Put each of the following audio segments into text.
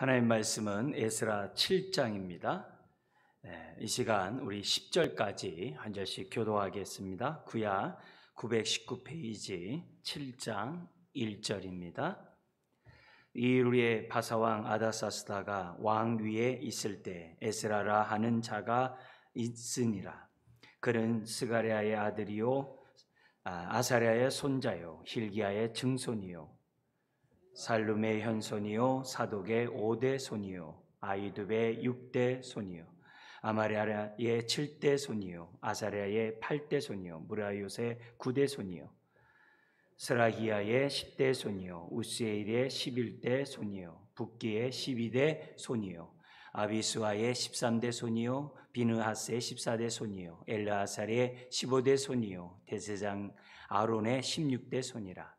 하나님 말씀은 에스라 7장입니다. 이 시간 우리 10절까지 한 절씩 교도하겠습니다. 구약 919페이지 7장 1절입니다. 이루리의 바사왕 아다사스다가 왕 위에 있을 때 에스라라 하는 자가 있으니라. 그는 스가랴의 아들이요 아사랴의 손자요 hil기야의 증손이요 살룸의 현손이요 사독의 5대 손이요 아이두베의 6대 손이요 아마랴의 7대 손이요 아사랴의 8대 손이요 무라요의 9대 손이요 스라히야의 10대 손이요 우스에일의 11대 손이요 붓기의 12대 손이요 아비수아의 13대 손이요 비느하스의 14대 손이요 엘르아살의 15대 손이요 대제사장 아론의 16대 손이라.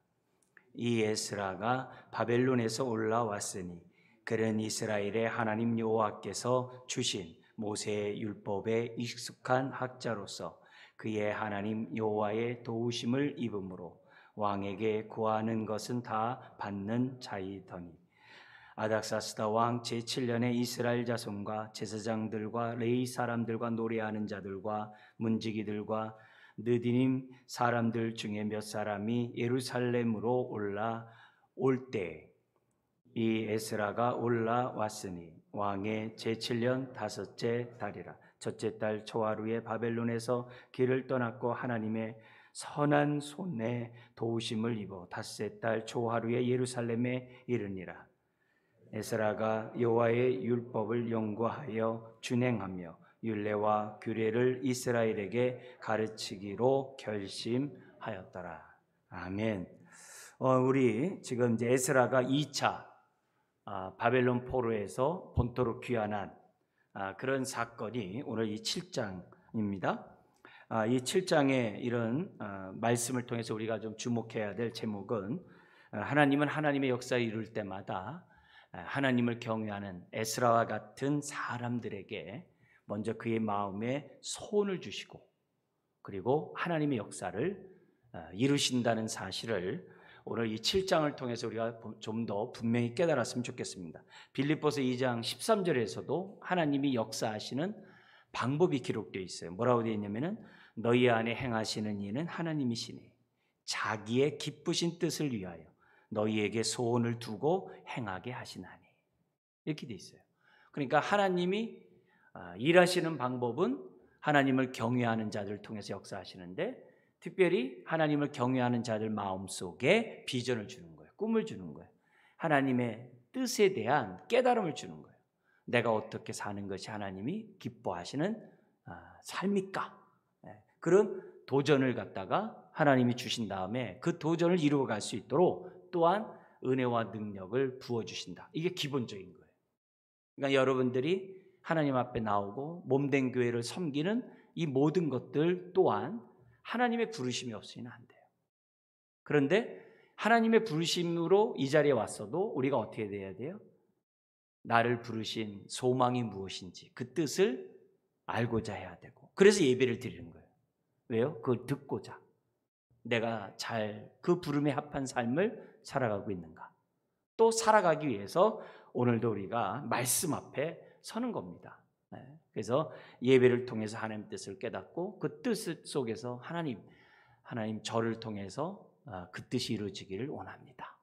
이 에스라가 바벨론에서 올라왔으니 그는 이스라엘의 하나님 여호와께서 주신 모세의 율법에 익숙한 학자로서 그의 하나님 여호와의 도우심을 입음으로 왕에게 구하는 것은 다 받는 자이더니 아닥사스다 왕 제7년에 이스라엘 자손과 제사장들과 레위 사람들과 노래하는 자들과 문지기들과 느디님 사람들 중에 몇 사람이 예루살렘으로 올라올 때 이 에스라가 올라왔으니 왕의 제7년 다섯째 달이라. 첫째 달 초하루에 바벨론에서 길을 떠났고 하나님의 선한 손에 도우심을 입어 닷새 달 초하루에 예루살렘에 이르니라. 에스라가 여호와의 율법을 연구하여 준행하며 율례와 규례를 이스라엘에게 가르치기로 결심하였더라. 아멘. 우리 지금 이제 에스라가 2차 바벨론 포로에서 본토로 귀환한 그런 사건이 오늘 이 7장입니다. 이 7장의 이런 말씀을 통해서 우리가 좀 주목해야 될 제목은 하나님은 하나님의 역사를 이룰 때마다 하나님을 경외하는 에스라와 같은 사람들에게 먼저 그의 마음에 소원을 주시고 그리고 하나님의 역사를 이루신다는 사실을 오늘 이 7장을 통해서 우리가 좀 더 분명히 깨달았으면 좋겠습니다. 빌립보서 2장 13절에서도 하나님이 역사하시는 방법이 기록되어 있어요. 뭐라고 되어 있냐면은 너희 안에 행하시는 이는 하나님이시니 자기의 기쁘신 뜻을 위하여 너희에게 소원을 두고 행하게 하시나니 이렇게 되어 있어요. 그러니까 하나님이 일하시는 방법은 하나님을 경외하는 자들을 통해서 역사하시는데 특별히 하나님을 경외하는 자들 마음속에 비전을 주는 거예요. 꿈을 주는 거예요. 하나님의 뜻에 대한 깨달음을 주는 거예요. 내가 어떻게 사는 것이 하나님이 기뻐하시는 삶일까? 그런 도전을 갖다가 하나님이 주신 다음에 그 도전을 이루어갈 수 있도록 또한 은혜와 능력을 부어주신다. 이게 기본적인 거예요. 그러니까 여러분들이 하나님 앞에 나오고 몸된 교회를 섬기는 이 모든 것들 또한 하나님의 부르심이 없으면 안 돼요. 그런데 하나님의 부르심으로 이 자리에 왔어도 우리가 어떻게 돼야 돼요? 나를 부르신 소망이 무엇인지 그 뜻을 알고자 해야 되고 그래서 예배를 드리는 거예요. 왜요? 그걸 듣고자. 내가 잘 그 부름에 합한 삶을 살아가고 있는가? 또 살아가기 위해서 오늘도 우리가 말씀 앞에 서는 겁니다. 그래서 예배를 통해서 하나님 뜻을 깨닫고 그 뜻 속에서 하나님 저를 통해서 그 뜻이 이루어지기를 원합니다.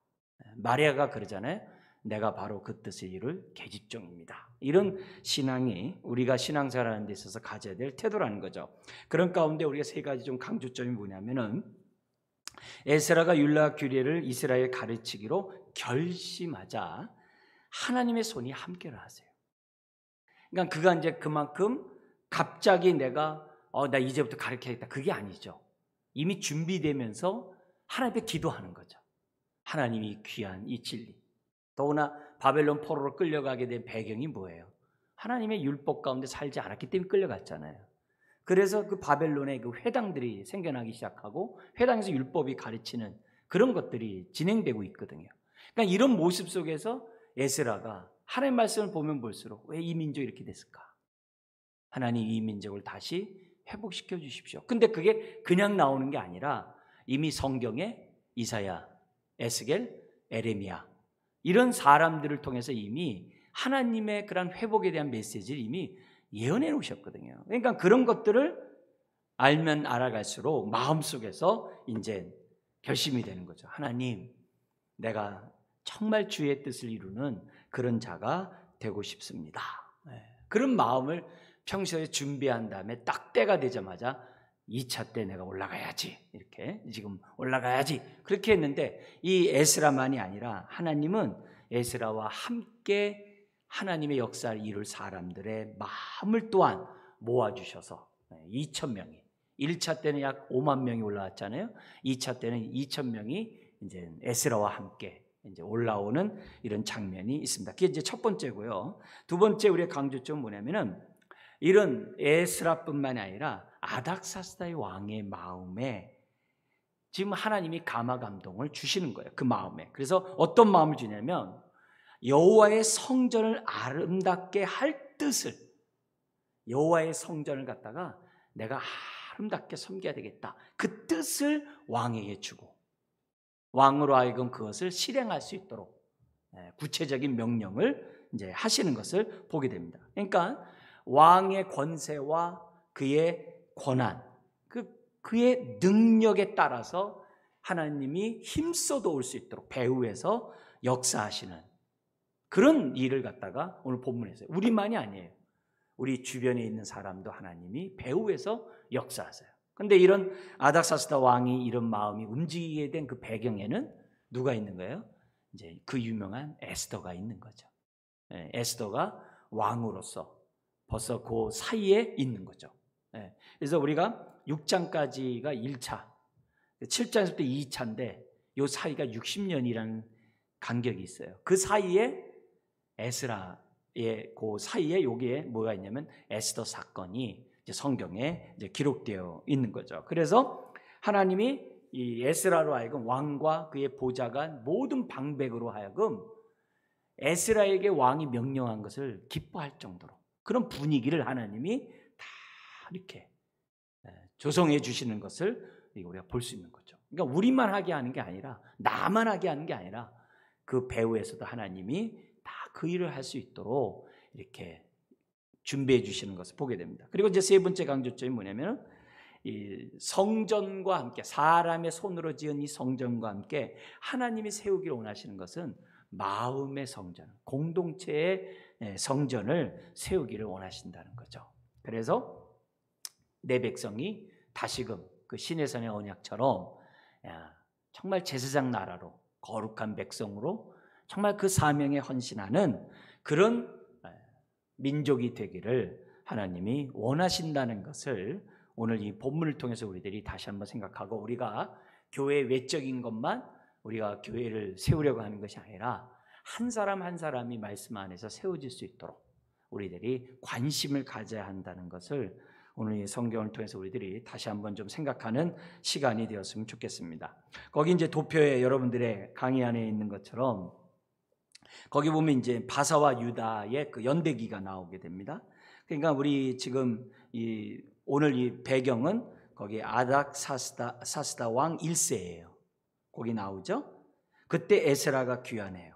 마리아가 그러잖아요. 내가 바로 그 뜻을 이룰 계집종입니다. 이런 신앙이 우리가 신앙생활하는 데 있어서 가져야 될 태도라는 거죠. 그런 가운데 우리가 세 가지 좀 강조점이 뭐냐면은 에스라가 율례와 규례를 이스라엘 가르치기로 결심하자 하나님의 손이 함께를 하세요. 그러니까 그가 이제 그만큼 갑자기 나 이제부터 가르쳐야겠다. 그게 아니죠. 이미 준비되면서 하나님 앞에 기도하는 거죠. 하나님이 귀한 이 진리. 더구나 바벨론 포로로 끌려가게 된 배경이 뭐예요? 하나님의 율법 가운데 살지 않았기 때문에 끌려갔잖아요. 그래서 그 바벨론의 그 회당들이 생겨나기 시작하고 회당에서 율법이 가르치는 그런 것들이 진행되고 있거든요. 그러니까 이런 모습 속에서 에스라가 하나님 말씀을 보면 볼수록 왜 이 민족이 이렇게 됐을까? 하나님 이 민족을 다시 회복시켜 주십시오. 근데 그게 그냥 나오는 게 아니라 이미 성경에 이사야, 에스겔, 에레미야 이런 사람들을 통해서 이미 하나님의 그런 회복에 대한 메시지를 이미 예언해 놓으셨거든요. 그러니까 그런 것들을 알면 알아갈수록 마음속에서 이제 결심이 되는 거죠. 하나님, 내가 정말 주의 뜻을 이루는 그런 자가 되고 싶습니다. 그런 마음을 평소에 준비한 다음에 딱 때가 되자마자 2차 때 내가 올라가야지, 이렇게 지금 올라가야지, 그렇게 했는데 이 에스라만이 아니라 하나님은 에스라와 함께 하나님의 역사를 이룰 사람들의 마음을 또한 모아주셔서 2,000명이 1차 때는 약 5만 명이 올라왔잖아요. 2차 때는 2,000명이 이제 에스라와 함께 이제 올라오는 이런 장면이 있습니다. 그게 이제 첫 번째고요. 두 번째 우리의 강조점은 뭐냐면은 이런 에스라뿐만이 아니라 아닥사스다의 왕의 마음에 지금 하나님이 감화 감동을 주시는 거예요. 그 마음에. 그래서 어떤 마음을 주냐면 여호와의 성전을 아름답게 할 뜻을, 여호와의 성전을 갖다가 내가 아름답게 섬겨야 되겠다, 그 뜻을 왕에게 주고 왕으로 하여금 그것을 실행할 수 있도록 구체적인 명령을 이제 하시는 것을 보게 됩니다. 그러니까 왕의 권세와 그의 권한, 그의 능력에 따라서 하나님이 힘써 도울 수 있도록 배후에서 역사하시는 그런 일을 갖다가 오늘 본문에서 우리만이 아니에요. 우리 주변에 있는 사람도 하나님이 배후에서 역사하세요. 그런데 이런 아닥사스다 왕이 이런 마음이 움직이게 된 그 배경에는 누가 있는 거예요? 이제 그 유명한 에스더가 있는 거죠. 에스더가 왕으로서 벌써 그 사이에 있는 거죠. 그래서 우리가 6장까지가 1차, 7장에서부터 2차인데 이 사이가 60년이라는 간격이 있어요. 그 사이에 에스라의 그 사이에 여기에 뭐가 있냐면 에스더 사건이 이제 성경에 이제 기록되어 있는 거죠. 그래서 하나님이 이 에스라로 하여금 왕과 그의 보좌가 모든 방백으로 하여금 에스라에게 왕이 명령한 것을 기뻐할 정도로 그런 분위기를 하나님이 다 이렇게 조성해 주시는 것을 우리가 볼 수 있는 거죠. 그러니까 우리만 하게 하는 게 아니라, 나만 하게 하는 게 아니라 그 배후에서도 하나님이 다 그 일을 할 수 있도록 이렇게 준비해 주시는 것을 보게 됩니다. 그리고 이제 세 번째 강조점이 뭐냐면 이 성전과 함께, 사람의 손으로 지은 이 성전과 함께 하나님이 세우기를 원하시는 것은 마음의 성전, 공동체의 성전을 세우기를 원하신다는 거죠. 그래서 내 백성이 다시금 그 시내산의 언약처럼 정말 제사장 나라로 거룩한 백성으로 정말 그 사명에 헌신하는 그런 민족이 되기를 하나님이 원하신다는 것을 오늘 이 본문을 통해서 우리들이 다시 한번 생각하고, 우리가 교회 외적인 것만 우리가 교회를 세우려고 하는 것이 아니라 한 사람 한 사람이 말씀 안에서 세워질 수 있도록 우리들이 관심을 가져야 한다는 것을 오늘 이 성경을 통해서 우리들이 다시 한번 좀 생각하는 시간이 되었으면 좋겠습니다. 거기 이제 도표에 여러분들의 강의 안에 있는 것처럼 거기 보면 이제 바사와 유다의 그 연대기가 나오게 됩니다. 그러니까 우리 지금 오늘 이 배경은 거기 아닥사스다 왕 1세예요. 거기 나오죠. 그때 에스라가 귀환해요.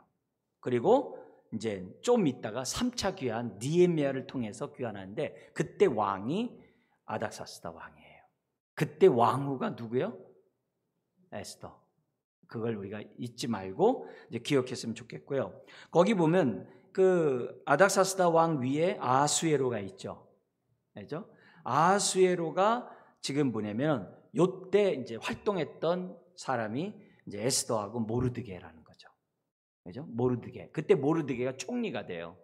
그리고 이제 좀 있다가 3차 귀환 느헤미야를 통해서 귀환하는데 그때 왕이 아닥사스다 왕이에요. 그때 왕후가 누구요? 에스더. 그걸 우리가 잊지 말고 이제 기억했으면 좋겠고요. 거기 보면 그 아닥사스다 왕 위에 아하수에로가 있죠. 알죠? 아하수에로가 지금 뭐냐면 요때 이제 활동했던 사람이 이제 에스더하고 모르드게라는 거죠. 그죠? 모르드게. 그때 모르드게가 총리가 돼요.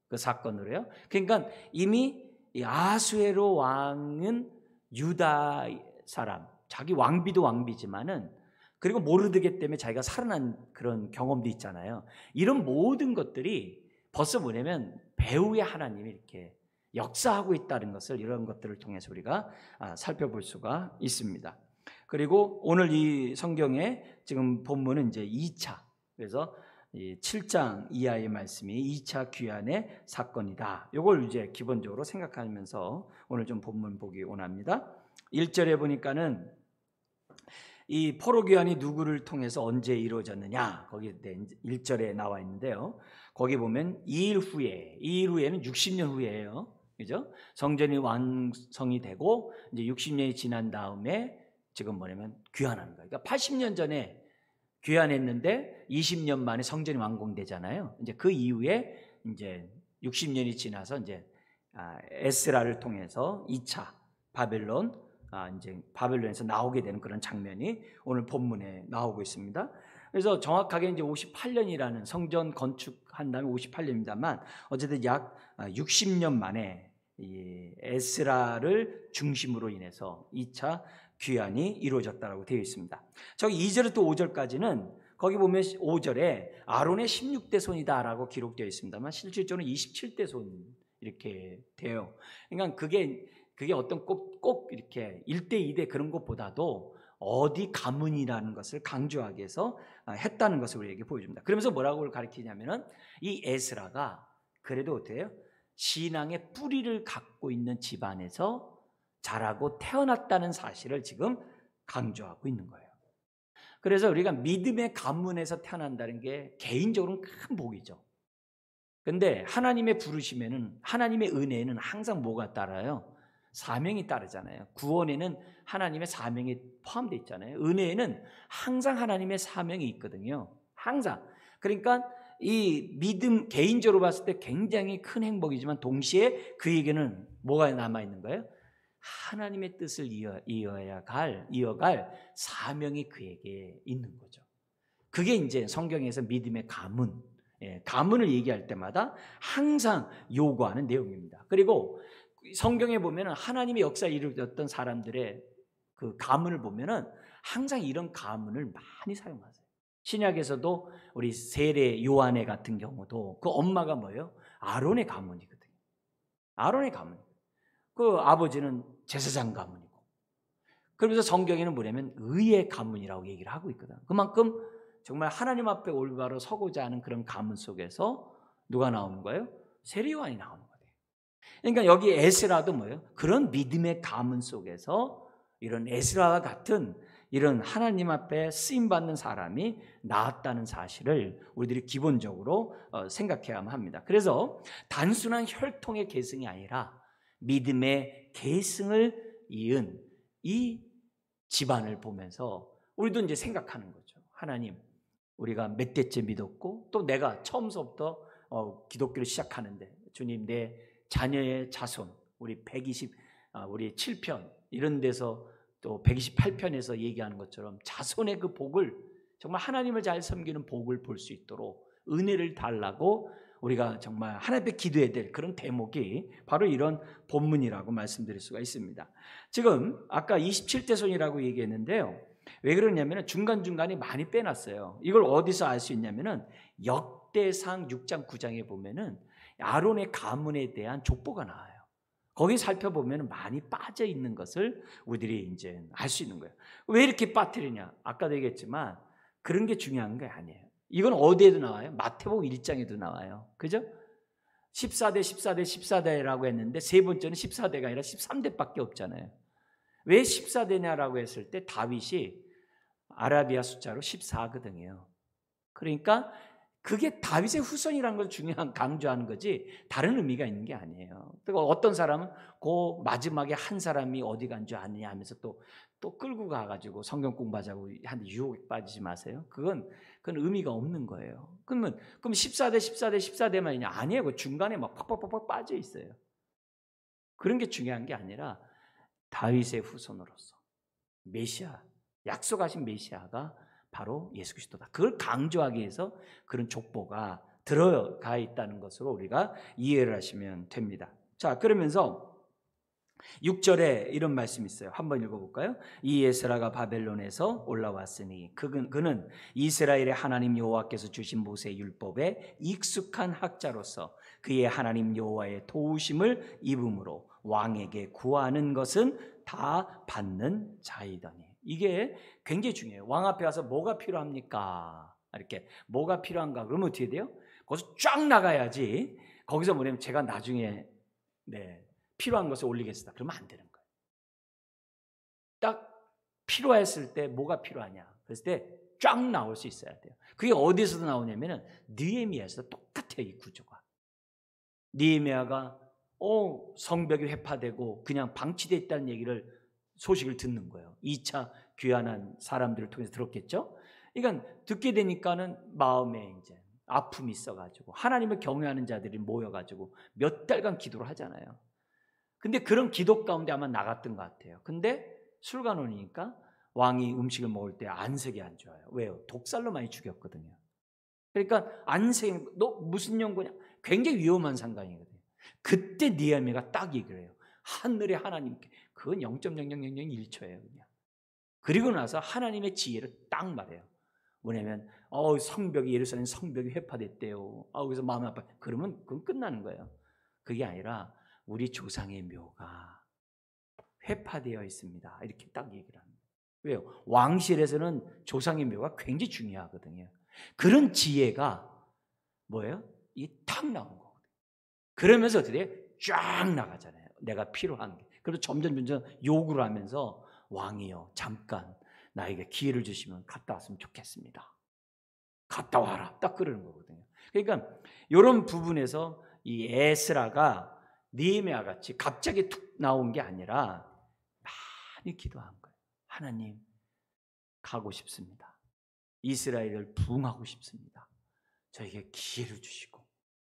그 사건으로요. 그러니까 이미 이 아하수에로 왕은 유다 사람, 자기 왕비도 왕비지만은 그리고 모르드게 때문에 자기가 살아난 그런 경험도 있잖아요. 이런 모든 것들이 벌써 뭐냐면 배후에 하나님이 이렇게 역사하고 있다는 것을 이런 것들을 통해서 우리가 살펴볼 수가 있습니다. 그리고 오늘 이 성경에 지금 본문은 이제 2차, 그래서 7장 이하의 말씀이 2차 귀환의 사건이다. 이걸 이제 기본적으로 생각하면서 오늘 좀 본문 보기 원합니다. 1절에 보니까는 이 포로 귀환이 누구를 통해서 언제 이루어졌느냐, 거기 1절에 나와 있는데요. 거기 보면 2일 후에는 60년 후예요. 그죠? 성전이 완성이 되고 이제 60년이 지난 다음에 지금 뭐냐면 귀환하는 거예요. 그러니까 80년 전에 귀환했는데 20년 만에 성전이 완공되잖아요. 이제 그 이후에 이제 60년이 지나서 이제 에스라를 통해서 2차 바벨론 이제 바벨론에서 나오게 되는 그런 장면이 오늘 본문에 나오고 있습니다. 그래서 정확하게 이제 58년이라는 성전 건축한 다음에 58년입니다만 어쨌든 약 60년 만에 이 에스라를 중심으로 인해서 2차 귀환이 이루어졌다고 되어 있습니다. 저기 2절부터 5절까지는 거기 보면 5절에 아론의 16대 손이다라고 기록되어 있습니다만 실질적으로 27대 손 이렇게 돼요. 그러니까 그게 어떤 꼭 이렇게 1대 2대 그런 것보다도 어디 가문이라는 것을 강조하기 위해서 했다는 것을 우리에게 보여줍니다. 그러면서 뭐라고 가르치냐면은 이 에스라가 그래도 어때요? 신앙의 뿌리를 갖고 있는 집안에서 자라고 태어났다는 사실을 지금 강조하고 있는 거예요. 그래서 우리가 믿음의 가문에서 태어난다는 게 개인적으로는 큰 복이죠. 근데 하나님의 부르심에는, 하나님의 은혜에는 항상 뭐가 따라요? 사명이 따르잖아요. 구원에는 하나님의 사명이 포함되어 있잖아요. 은혜에는 항상 하나님의 사명이 있거든요. 항상. 그러니까 이 믿음 개인적으로 봤을 때 굉장히 큰 행복이지만 동시에 그에게는 뭐가 남아있는 거예요? 하나님의 뜻을 이어갈 사명이 그에게 있는 거죠. 그게 이제 성경에서 믿음의 가문, 가문을 얘기할 때마다 항상 요구하는 내용입니다. 그리고 성경에 보면은 하나님의 역사에 이루어졌던 사람들의 그 가문을 보면은 항상 이런 가문을 많이 사용하세요. 신약에서도 우리 세례 요한의 같은 경우도 그 엄마가 뭐예요? 아론의 가문이거든요. 아론의 가문. 그 아버지는 제사장 가문이고. 그러면서 성경에는 뭐냐면 의의 가문이라고 얘기를 하고 있거든. 그만큼 정말 하나님 앞에 올바로 서고자 하는 그런 가문 속에서 누가 나오는 거예요? 세례 요한이 나오는 거예요. 그러니까 여기 에스라도 뭐예요? 그런 믿음의 가문 속에서 이런 에스라와 같은 이런 하나님 앞에 쓰임받는 사람이 나왔다는 사실을 우리들이 기본적으로 생각해야만 합니다. 그래서 단순한 혈통의 계승이 아니라 믿음의 계승을 이은 이 집안을 보면서 우리도 이제 생각하는 거죠. 하나님, 우리가 몇 대째 믿었고 또 내가 처음서부터 기독교를 시작하는데 주님 내 자녀의 자손 우리 7편 이런 데서 또 128편에서 얘기하는 것처럼 자손의 그 복을 정말 하나님을 잘 섬기는 복을 볼 수 있도록 은혜를 달라고 우리가 정말 하나님 앞에 기도해야 될 그런 대목이 바로 이런 본문이라고 말씀드릴 수가 있습니다. 지금 아까 27대 손이라고 얘기했는데요. 왜 그러냐면 중간중간에 많이 빼놨어요. 이걸 어디서 알 수 있냐면은 역대상 6장 9장에 보면은 아론의 가문에 대한 족보가 나와요. 거기 살펴보면 많이 빠져 있는 것을 우리들이 이제 알 수 있는 거예요. 왜 이렇게 빠뜨리냐? 아까도 얘기했지만 그런 게 중요한 게 아니에요. 이건 어디에도 나와요? 마태복음 1장에도 나와요. 그죠? 14대라고 했는데 세 번째는 14대가 아니라 13대밖에 없잖아요. 왜 14대냐라고 했을 때 다윗이 아라비아 숫자로 14거든요. 그러니까 그게 다윗의 후손이라는 걸 강조하는 거지 다른 의미가 있는 게 아니에요. 그리고 어떤 사람은 그 마지막에 한 사람이 어디 간 줄 아느냐 하면서 또 끌고 가가지고 성경 공부하자고 한데 유혹에 빠지지 마세요. 그건 의미가 없는 거예요. 그럼 14대만 있냐? 아니에요. 그 중간에 막 팍팍팍 빠져 있어요. 그런 게 중요한 게 아니라 다윗의 후손으로서 메시아, 약속하신 메시아가 바로 예수 그리스도다. 그걸 강조하기 위해서 그런 족보가 들어가 있다는 것으로 우리가 이해를 하시면 됩니다. 자, 그러면서 6절에 이런 말씀이 있어요. 한번 읽어볼까요? 이 에스라가 바벨론에서 올라왔으니 그는 이스라엘의 하나님 여호와께서 주신 모세의 율법에 익숙한 학자로서 그의 하나님 여호와의 도우심을 입음으로 왕에게 구하는 것은 다 받는 자이더니. 이게 굉장히 중요해요. 왕 앞에 와서 뭐가 필요합니까? 이렇게 뭐가 필요한가? 그러면 어떻게 돼요? 거기서 쫙 나가야지. 거기서 뭐냐면 제가 나중에 필요한 것을 올리겠습니다. 그러면 안 되는 거예요. 딱 필요했을 때 뭐가 필요하냐? 그랬을 때 쫙 나올 수 있어야 돼요. 그게 어디서도 나오냐면은 느헤미야에서 똑같아요, 이 구조가. 느헤미야가 성벽이 회파되고 그냥 방치되어 있다는 소식을 듣는 거예요. 2차 귀환한 사람들을 통해서 들었겠죠. 그러니까 듣게 되니까는 마음에 이제 아픔이 있어가지고 하나님을 경외하는 자들이 모여가지고 몇 달간 기도를 하잖아요. 근데 그런 기도 가운데 아마 나갔던 것 같아요. 근데 술관원이니까 왕이 음식을 먹을 때 안색이 안 좋아요. 왜요? 독살로 많이 죽였거든요. 그러니까 안색, 너 무슨 연고냐? 굉장히 위험한 상황이거든요. 그때 느헤미야가 딱 얘기를 해요. 하늘의 하나님께. 그건 0.0001초예요. 그냥. 그리고 나서 하나님의 지혜를 딱 말해요. 뭐냐면 성벽이, 예루살렘 성벽이 회파됐대요. 그래서 마음이 아파요. 그러면 그건 끝나는 거예요. 그게 아니라 우리 조상의 묘가 회파되어 있습니다. 이렇게 딱 얘기를 합니다. 왜요? 왕실에서는 조상의 묘가 굉장히 중요하거든요. 그런 지혜가 뭐예요? 이 탁 나온 거거든요. 그러면서 어떻게 쫙 나가잖아요. 내가 필요한 게. 그래서 점점 요구를 하면서 왕이요, 잠깐 나에게 기회를 주시면 갔다 왔으면 좋겠습니다. 갔다 와라. 딱 그러는 거거든요. 그러니까 이런 부분에서 이 에스라가 느헤미야 같이 갑자기 툭 나온 게 아니라 많이 기도한 거예요. 하나님, 가고 싶습니다. 이스라엘을 부흥하고 싶습니다. 저에게 기회를 주시고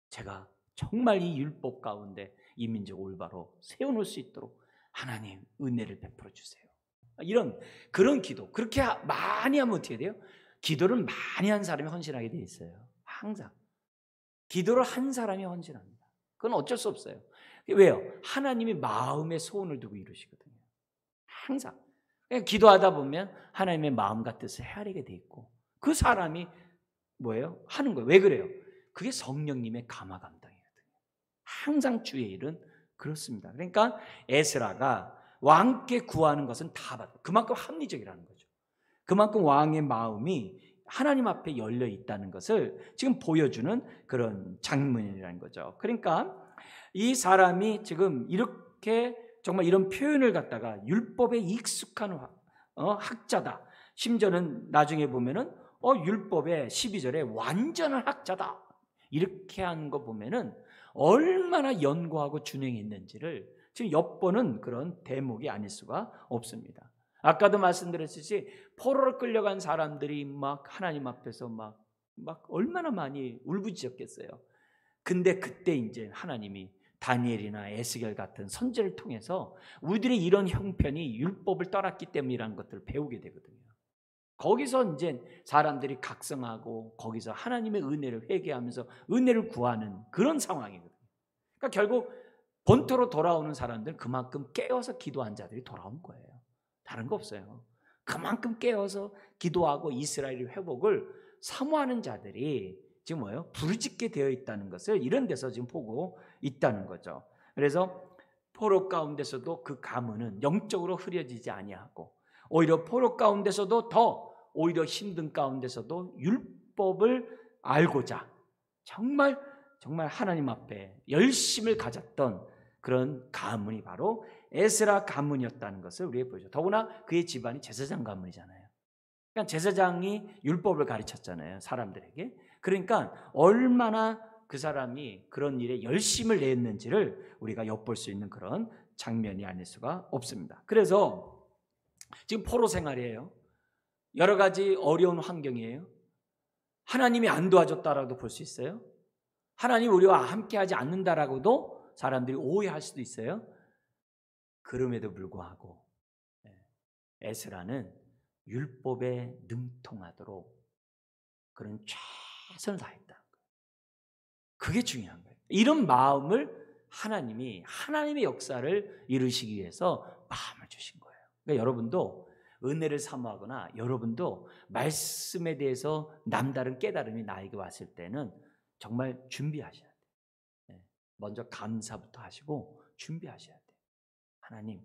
제가 정말 이 율법 가운데 이 민족을 올바로 세워놓을 수 있도록 하나님 은혜를 베풀어 주세요. 그런 기도, 그렇게 많이 하면 어떻게 돼요? 기도를 많이 한 사람이 헌신하게 돼 있어요. 항상 기도를 한 사람이 헌신합니다. 그건 어쩔 수 없어요. 왜요? 하나님이 마음의 소원을 두고 이루시거든요. 항상 기도하다 보면 하나님의 마음과 뜻을 헤아리게 돼 있고 그 사람이 뭐예요? 하는 거예요. 왜 그래요? 그게 성령님의 감화 감당이거든요. 항상 주의 일은 그렇습니다. 그러니까 에스라가 왕께 구하는 것은 다 받아요. 그만큼 합리적이라는 거죠. 그만큼 왕의 마음이 하나님 앞에 열려 있다는 것을 지금 보여주는 그런 장면이라는 거죠. 그러니까 이 사람이 지금 이렇게 정말 이런 표현을 갖다가 율법에 익숙한 학자다. 심지어는 나중에 보면은 율법의 12절에 완전한 학자다. 이렇게 한 거 보면은 얼마나 연구하고 준행했는지를 지금 엿보는 그런 대목이 아닐 수가 없습니다. 아까도 말씀드렸듯이 포로로 끌려간 사람들이 막 하나님 앞에서 막 얼마나 많이 울부짖었겠어요. 근데 그때 이제 하나님이 다니엘이나 에스겔 같은 선지를 통해서 우리들의 이런 형편이 율법을 떠났기 때문이라는 것들을 배우게 되거든요. 거기서 이제 사람들이 각성하고 거기서 하나님의 은혜를 회개하면서 은혜를 구하는 그런 상황이거든요. 그러니까 결국 본토로 돌아오는 사람들은 그만큼 깨어서 기도한 자들이 돌아온 거예요. 다른 거 없어요. 그만큼 깨어서 기도하고 이스라엘의 회복을 사모하는 자들이 지금 뭐예요? 부르짖게 되어 있다는 것을 이런 데서 지금 보고 있다는 거죠. 그래서 포로 가운데서도 그 가문은 영적으로 흐려지지 아니하고 오히려 포로 가운데서도 더 오히려 힘든 가운데서도 율법을 알고자 정말 하나님 앞에 열심을 가졌던 그런 가문이 바로 에스라 가문이었다는 것을 우리가 보죠. 더구나 그의 집안이 제사장 가문이잖아요. 그러니까 제사장이 율법을 가르쳤잖아요, 사람들에게. 그러니까 얼마나 그 사람이 그런 일에 열심을 냈는지를 우리가 엿볼 수 있는 그런 장면이 아닐 수가 없습니다. 그래서 지금 포로 생활이에요. 여러 가지 어려운 환경이에요. 하나님이 안 도와줬다라고도 볼 수 있어요. 하나님 우리와 함께하지 않는다라고도 사람들이 오해할 수도 있어요. 그럼에도 불구하고 에스라는 율법에 능통하도록 그런 최선을 다했다는 거예요. 그게 중요한 거예요. 이런 마음을 하나님이 하나님의 역사를 이루시기 위해서 마음을 주신 거예요. 그러니까 여러분도 은혜를 사모하거나 여러분도 말씀에 대해서 남다른 깨달음이 나에게 왔을 때는 정말 준비하셔야 돼요. 먼저 감사부터 하시고 준비하셔야 돼요. 하나님,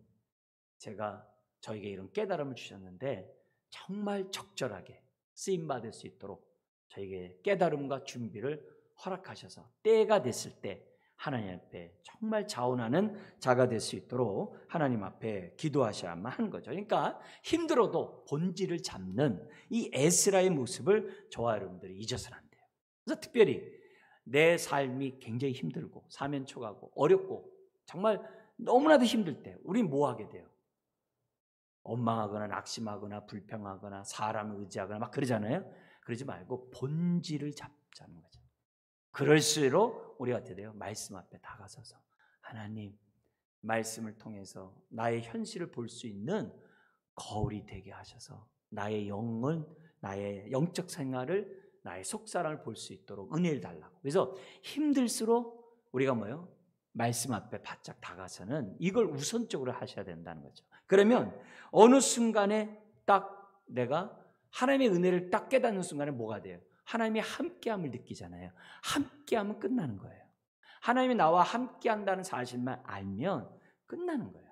제가 저에게 이런 깨달음을 주셨는데 정말 적절하게 쓰임받을 수 있도록 저에게 깨달음과 준비를 허락하셔서 때가 됐을 때 하나님 앞에 정말 자원하는 자가 될 수 있도록 하나님 앞에 기도하셔야만 하는 거죠. 그러니까 힘들어도 본질을 잡는 이 에스라의 모습을 저와 여러분들이 잊어서는 안 돼요. 그래서 특별히 내 삶이 굉장히 힘들고 사면초가고 어렵고 정말 너무나도 힘들 때 우린 뭐 하게 돼요? 원망하거나 낙심하거나 불평하거나 사람을 의지하거나 막 그러잖아요. 그러지 말고 본질을 잡자는 거죠. 그럴수록 우리가 어떻게 돼요? 말씀 앞에 다가서서 하나님 말씀을 통해서 나의 현실을 볼 수 있는 거울이 되게 하셔서 나의 영은 나의 영적 생활을 나의 속사람을 볼 수 있도록 은혜를 달라고. 그래서 힘들수록 우리가 뭐예요? 말씀 앞에 바짝 다가서는 이걸 우선적으로 하셔야 된다는 거죠. 그러면 어느 순간에 딱 내가 하나님의 은혜를 딱 깨닫는 순간에 뭐가 돼요? 하나님의 함께함을 느끼잖아요. 함께하면 끝나는 거예요. 하나님이 나와 함께한다는 사실만 알면 끝나는 거예요.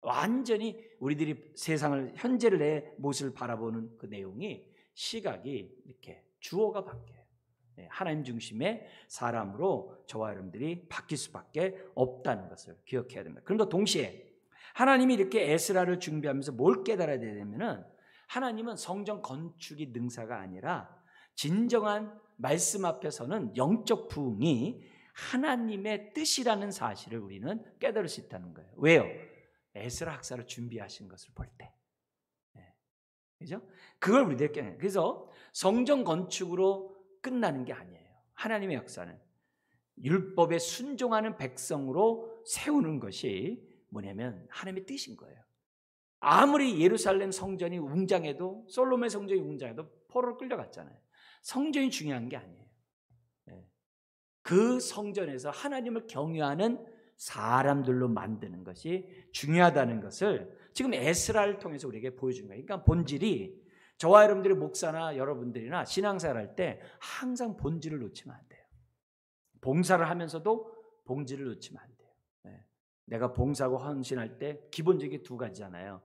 완전히 우리들이 세상을 현재를 내 모습을 바라보는 그 내용이 시각이 이렇게 주어가 바뀌어요. 하나님 중심의 사람으로 저와 여러분들이 바뀔 수밖에 없다는 것을 기억해야 됩니다. 그런데 동시에 하나님이 이렇게 에스라를 준비하면서 뭘 깨달아야 되냐면은 하나님은 성전 건축이 능사가 아니라 진정한 말씀 앞에서는 영적 부흥이 하나님의 뜻이라는 사실을 우리는 깨달을 수 있다는 거예요. 왜요? 에스라 학사를 준비하신 것을 볼 때. 그죠? 그걸 우리들이 깨달아요. 그래서 성전 건축으로 끝나는 게 아니에요. 하나님의 역사는 율법에 순종하는 백성으로 세우는 것이 뭐냐면 하나님의 뜻인 거예요. 아무리 예루살렘 성전이 웅장해도 솔로몬 성전이 웅장해도 포로로 끌려갔잖아요. 성전이 중요한 게 아니에요. 그 성전에서 하나님을 경외하는 사람들로 만드는 것이 중요하다는 것을 지금 에스라를 통해서 우리에게 보여준 거예요. 그러니까 본질이 저와 여러분들이 목사나 여러분들이나 신앙생활 할 때 항상 본질을 놓치면 안 돼요. 봉사를 하면서도 본질을 놓치면 안 돼요. 내가 봉사하고 헌신할 때 기본적인 두 가지잖아요.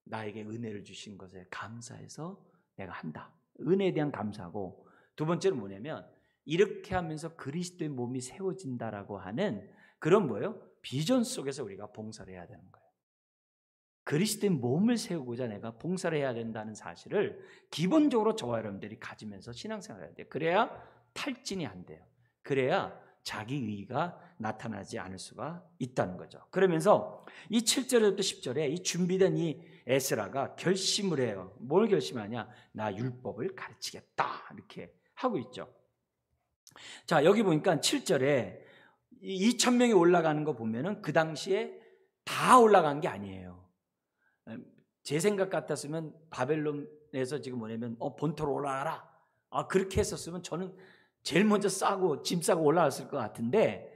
나에게 은혜를 주신 것에 감사해서 내가 한다. 은혜에 대한 감사하고 두 번째는 뭐냐면 이렇게 하면서 그리스도의 몸이 세워진다라고 하는 그런 뭐예요? 비전 속에서 우리가 봉사를 해야 되는 거예요. 그리스도의 몸을 세우고자 내가 봉사를 해야 된다는 사실을 기본적으로 저와 여러분들이 가지면서 신앙생활을 해야 돼요. 그래야 탈진이 안 돼요. 그래야 자기 의의가 나타나지 않을 수가 있다는 거죠. 그러면서 이 7절부터 10절에 이 준비된 이 에스라가 결심을 해요. 뭘 결심하냐? 나 율법을 가르치겠다 이렇게 하고 있죠. 자, 여기 보니까 7절에 2,000명이 올라가는 거 보면은 그 당시에 다 올라간 게 아니에요. 제 생각 같았으면 바벨론에서 지금 뭐냐면 본토로 올라가라. 그렇게 했었으면 저는 제일 먼저 싸고 짐 싸고 올라왔을 것 같은데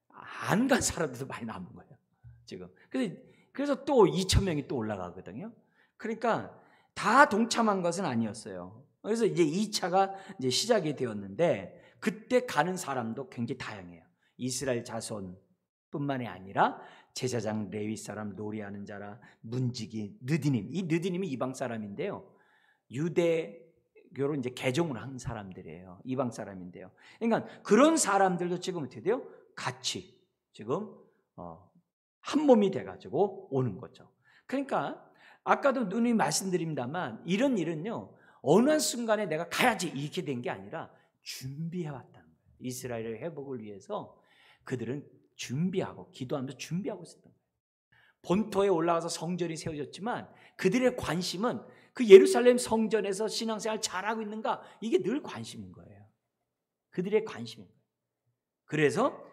안 간 사람들도 많이 남은 거예요. 지금. 그래서 또 2,000명이 또 올라가거든요. 그러니까 다 동참한 것은 아니었어요. 그래서 이제 2차가 이제 시작이 되었는데 그때 가는 사람도 굉장히 다양해요. 이스라엘 자손뿐만이 아니라 제사장 레위 사람 노리하는 자라 문지기 느디님, 이 느디님이 이방 사람인데요. 유대교로 이제 개종을 한 사람들이에요. 이방 사람인데요. 그러니까 그런 사람들도 지금 어떻게 돼요? 같이 지금 한 몸이 돼가지고 오는 거죠. 그러니까 아까도 누님이 말씀드립니다만 이런 일은요 어느 한 순간에 내가 가야지 이렇게 된 게 아니라 준비해왔다는 거예요. 이스라엘의 회복을 위해서 그들은 준비하고 기도하면서 준비하고 있었던 거예요. 본토에 올라가서 성전이 세워졌지만 그들의 관심은 그 예루살렘 성전에서 신앙생활 잘하고 있는가 이게 늘 관심인 거예요. 그들의 관심인 거예요. 그래서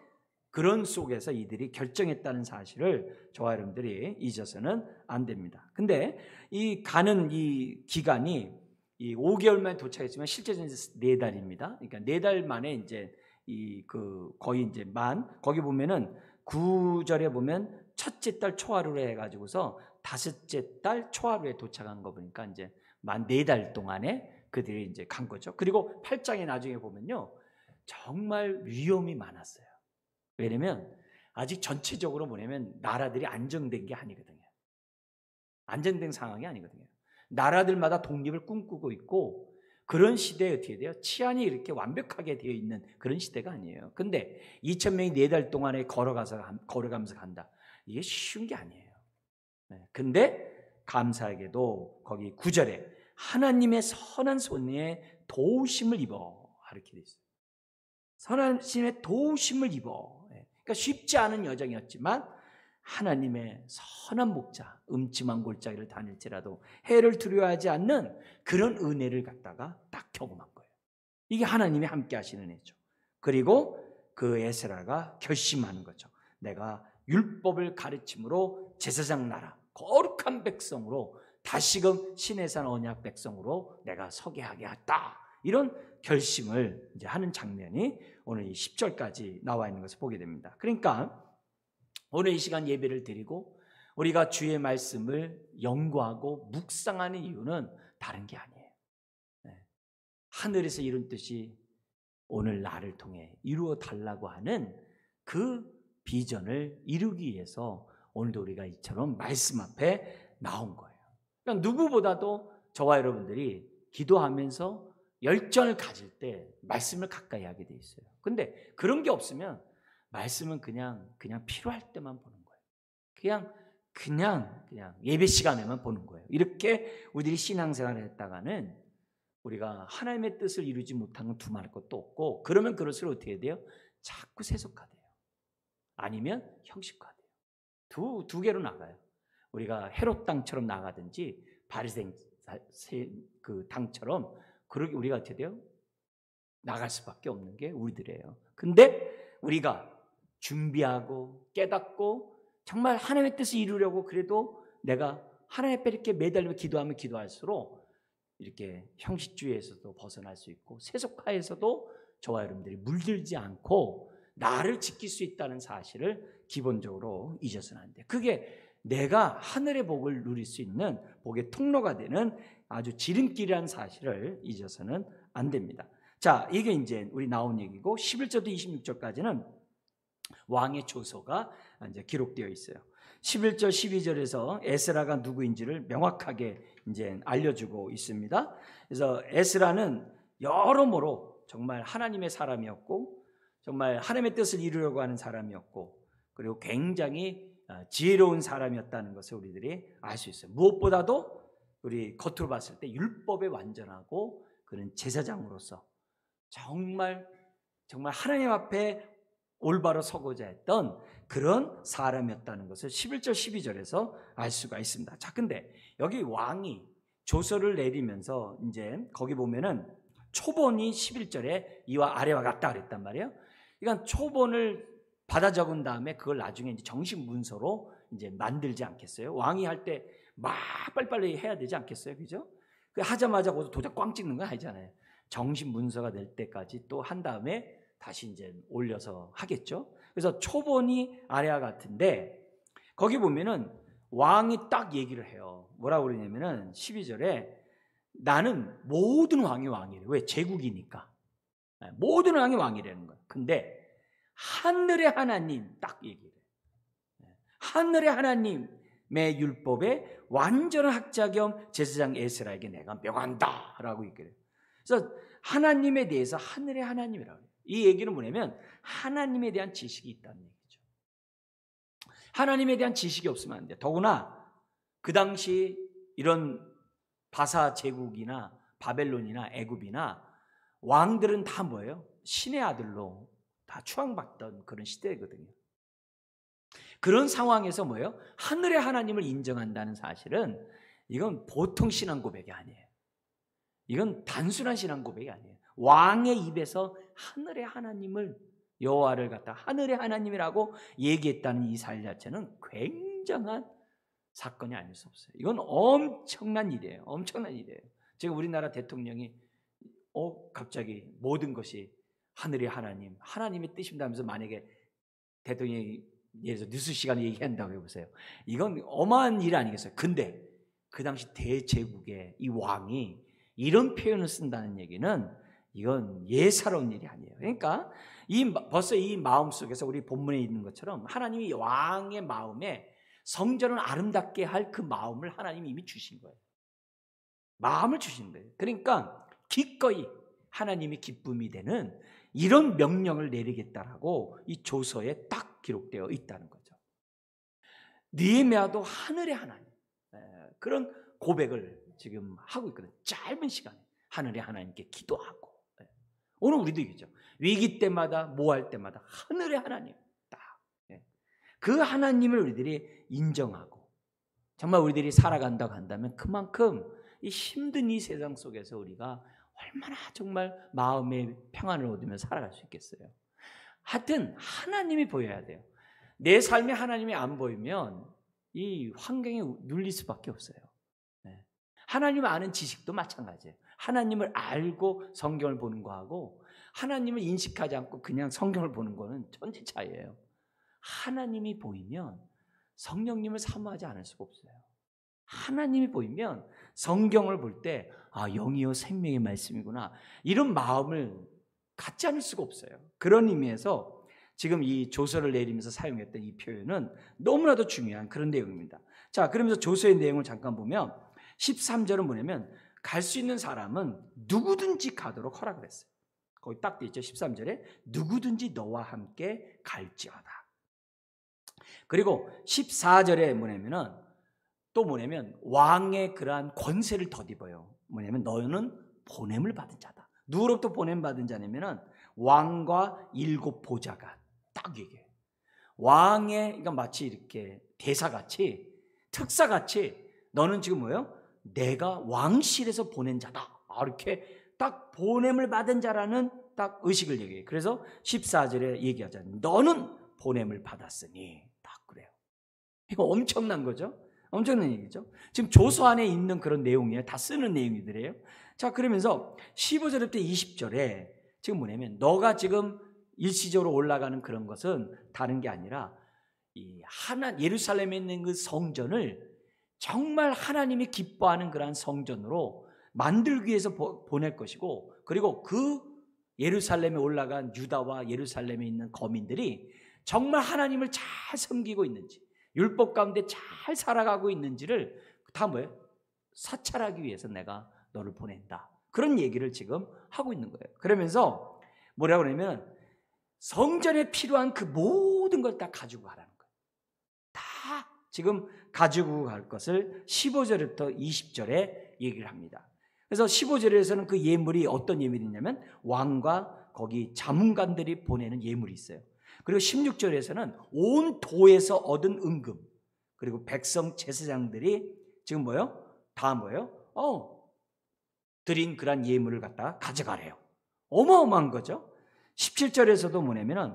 그런 속에서 이들이 결정했다는 사실을 저와 여러분들이 잊어서는 안 됩니다. 근데 이 가는 이 기간이 이 5개월 만에 도착했지만 실제로는 4달입니다. 그러니까 4달 만에 이제 거의 이제 거기 보면은 9절에 보면 첫째 달 초하루에 해가지고서 다섯째 달 초하루에 도착한 거 보니까 이제 만 4달 동안에 그들이 이제 간 거죠. 그리고 8장에 나중에 보면요 정말 위험이 많았어요. 왜냐면 아직 전체적으로 뭐냐면 나라들이 안정된 게 아니거든요. 안정된 상황이 아니거든요. 나라들마다 독립을 꿈꾸고 있고 그런 시대에 어떻게 돼요? 치안이 이렇게 완벽하게 되어 있는 그런 시대가 아니에요. 근데 2,000명이 4달 동안에 걸어가면서 간다. 이게 쉬운 게 아니에요. 근데 감사하게도 거기 9절에 하나님의 선한 손에 도우심을 입어 이렇게 돼 있어요. 선한 손에 도우심을 입어. 그러니까 쉽지 않은 여정이었지만 하나님의 선한 목자, 음침한 골짜기를 다닐지라도 해를 두려워하지 않는 그런 은혜를 갖다가 딱 경험한 거예요. 이게 하나님이 함께 하시는 은혜죠. 그리고 그 에스라가 결심하는 거죠. 내가 율법을 가르침으로 제사장 나라, 거룩한 백성으로 다시금 신의 산 언약 백성으로 내가 서게 하게 했다. 이런 결심을 이제 하는 장면이 오늘 이 10절까지 나와 있는 것을 보게 됩니다. 그러니까 오늘 이 시간 예배를 드리고 우리가 주의 말씀을 연구하고 묵상하는 이유는 다른 게 아니에요. 하늘에서 이룬 뜻이 오늘 나를 통해 이루어 달라고 하는 그 비전을 이루기 위해서 오늘도 우리가 이처럼 말씀 앞에 나온 거예요. 그러니까 누구보다도 저와 여러분들이 기도하면서 열정을 가질 때 말씀을 가까이 하게 돼 있어요. 근데 그런 게 없으면 말씀은 그냥 필요할 때만 보는 거예요. 그냥 예배 시간에만 보는 거예요. 이렇게 우리들이 신앙생활을 했다가는 우리가 하나님의 뜻을 이루지 못하는 두말할 것도 없고, 그러면 그럴수록 어떻게 돼요? 자꾸 세속화돼요. 아니면 형식화돼요. 두 개로 나가요. 우리가 헤롯 당처럼 나가든지 바리새인 그 당처럼 그러게 우리가 어떻게 돼요? 나갈 수밖에 없는 게 우리들이에요. 근데 우리가 준비하고 깨닫고 정말 하나님의 뜻을 이루려고 그래도 내가 하나님 앞에 이렇게 매달리며 기도하면 기도할수록 이렇게 형식주의에서도 벗어날 수 있고 세속화에서도 저와 여러분들이 물들지 않고 나를 지킬 수 있다는 사실을 기본적으로 잊어서는 안 돼요. 그게 내가 하늘의 복을 누릴 수 있는 복의 통로가 되는 아주 지름길이라는 사실을 잊어서는 안 됩니다. 자, 이게 이제 우리 나온 얘기고 11절부터 26절까지는 왕의 조서가 이제 기록되어 있어요. 11절, 12절에서 에스라가 누구인지를 명확하게 이제 알려주고 있습니다. 그래서 에스라는 여러모로 정말 하나님의 사람이었고, 정말 하나님의 뜻을 이루려고 하는 사람이었고, 그리고 굉장히 지혜로운 사람이었다는 것을 우리들이 알 수 있어요. 무엇보다도 우리 겉으로 봤을 때 율법에 완전하고 그런 제사장으로서 정말 하나님 앞에 올바로 서고자 했던 그런 사람이었다는 것을 11절 12절에서 알 수가 있습니다. 자, 근데 여기 왕이 조서를 내리면서 이제 거기 보면은 초본이 11절에 이와 아래와 같다 그랬단 말이에요. 그러니까 초본을 받아 적은 다음에 그걸 나중에 이제 정식 문서로 이제 만들지 않겠어요? 왕이 할 때 막 빨리빨리 해야 되지 않겠어요? 그죠? 그 하자마자 거기서 도장 꽝 찍는 건 아니잖아요. 정식 문서가 될 때까지 또 한 다음에 다시 이제 올려서 하겠죠. 그래서 초본이 아래와 같은데 거기 보면은 왕이 딱 얘기를 해요. 뭐라고 그러냐면은 12절에 나는 모든 왕이 왕이래. 왜? 제국이니까. 모든 왕이 왕이라는 거예요. 근데 하늘의 하나님 딱 얘기를 해요. 하늘의 하나님의 율법에 완전한 학자 겸 제사장 에스라에게 내가 명한다 라고 얘기를 해요. 그래서 하나님에 대해서 하늘의 하나님이라고 해요. 이 얘기는 뭐냐면 하나님에 대한 지식이 있다는 얘기죠. 하나님에 대한 지식이 없으면 안 돼요. 더구나 그 당시 이런 바사 제국이나 바벨론이나 애굽이나 왕들은 다 뭐예요? 신의 아들로 다 추앙받던 그런 시대거든요. 그런 상황에서 뭐예요? 하늘의 하나님을 인정한다는 사실은 이건 보통 신앙 고백이 아니에요. 이건 단순한 신앙 고백이 아니에요. 왕의 입에서 하늘의 하나님을, 여호와를 갖다 하늘의 하나님이라고 얘기했다는 이 사실 자체는 굉장한 사건이 아닐 수 없어요. 이건 엄청난 일이에요. 엄청난 일이에요. 지금 우리나라 대통령이 갑자기 모든 것이 하늘의 하나님, 하나님의 뜻입니다 하면서 만약에 대통령이 예를 들어서 뉴스 시간에 얘기한다고 해보세요. 이건 어마한 일 아니겠어요? 근데 그 당시 대제국의 이 왕이 이런 표현을 쓴다는 얘기는 이건 예사로운 일이 아니에요. 그러니까 벌써 이 마음 속에서 우리 본문에 있는 것처럼 하나님이 왕의 마음에 성전을 아름답게 할 그 마음을 하나님이 이미 주신 거예요. 마음을 주신 거예요. 그러니까 기꺼이 하나님이 기쁨이 되는 이런 명령을 내리겠다라고 이 조서에 딱 기록되어 있다는 거죠. 느헤미야도 하늘의 하나님, 그런 고백을 지금 하고 있거든요. 짧은 시간에 하늘의 하나님께 기도하고. 오늘 우리도 이기죠. 위기 때마다 뭐 할 때마다 하늘의 하나님 딱. 그 하나님을 우리들이 인정하고 정말 우리들이 살아간다고 한다면 그만큼 이 힘든 이 세상 속에서 우리가 얼마나 정말 마음의 평안을 얻으며 살아갈 수 있겠어요. 하여튼 하나님이 보여야 돼요. 내 삶에 하나님이 안 보이면 이 환경에 눌릴 수밖에 없어요. 하나님을 아는 지식도 마찬가지예요. 하나님을 알고 성경을 보는 거하고 하나님을 인식하지 않고 그냥 성경을 보는 거는 천지 차이예요. 하나님이 보이면 성령님을 사모하지 않을 수가 없어요. 하나님이 보이면 성경을 볼 때 영이요 생명의 말씀이구나 이런 마음을 갖지 않을 수가 없어요. 그런 의미에서 지금 이 조서를 내리면서 사용했던 이 표현은 너무나도 중요한 그런 내용입니다. 자, 그러면서 조서의 내용을 잠깐 보면 13절은 뭐냐면 갈 수 있는 사람은 누구든지 가도록 허락을 했어요. 거기 딱 돼 있죠. 13절에 누구든지 너와 함께 갈지어다. 그리고 14절에 뭐냐면 왕의 그러한 권세를 덧입어요. 뭐냐면 너는 보냄을 받은 자다. 누구로부터 보냄 받은 자냐면은 왕과 7 보좌가 딱 얘기해요. 왕의 그러니까 마치 이렇게 대사같이 특사같이 너는 지금 뭐예요? 내가 왕실에서 보낸 자다. 이렇게 딱 보냄을 받은 자라는 딱 의식을 얘기해요. 그래서 14절에 얘기하잖아요. 너는 보냄을 받았으니 딱 그래요. 이거 엄청난 거죠. 엄청난 얘기죠. 지금 조서 안에 있는 그런 내용이에요. 다 쓰는 내용이들이에요. 자, 그러면서 15절부터 20절에 지금 뭐냐면 너가 지금 일시적으로 올라가는 그런 것은 다른 게 아니라 이 예루살렘에 있는 그 성전을 정말 하나님이 기뻐하는 그러한 성전으로 만들기 위해서 보낼 것이고, 그리고 그 예루살렘에 올라간 유다와 예루살렘에 있는 거민들이 정말 하나님을 잘 섬기고 있는지, 율법 가운데 잘 살아가고 있는지를 다 뭐예요? 사찰하기 위해서 내가 너를 보낸다. 그런 얘기를 지금 하고 있는 거예요. 그러면서 뭐라고 그러냐면 성전에 필요한 그 모든 걸 다 가지고 가라는 거예요. 다 지금 가지고 갈 것을 15절부터 20절에 얘기를 합니다. 그래서 15절에서는 그 예물이 어떤 예물이냐면 왕과 거기 자문관들이 보내는 예물이 있어요. 그리고 16절에서는 온 도에서 얻은 은금, 그리고 백성 제사장들이 지금 뭐예요? 다 뭐예요? 드린 그런 예물을 갖다가 가져가래요. 어마어마한 거죠. 17절에서도 뭐냐면은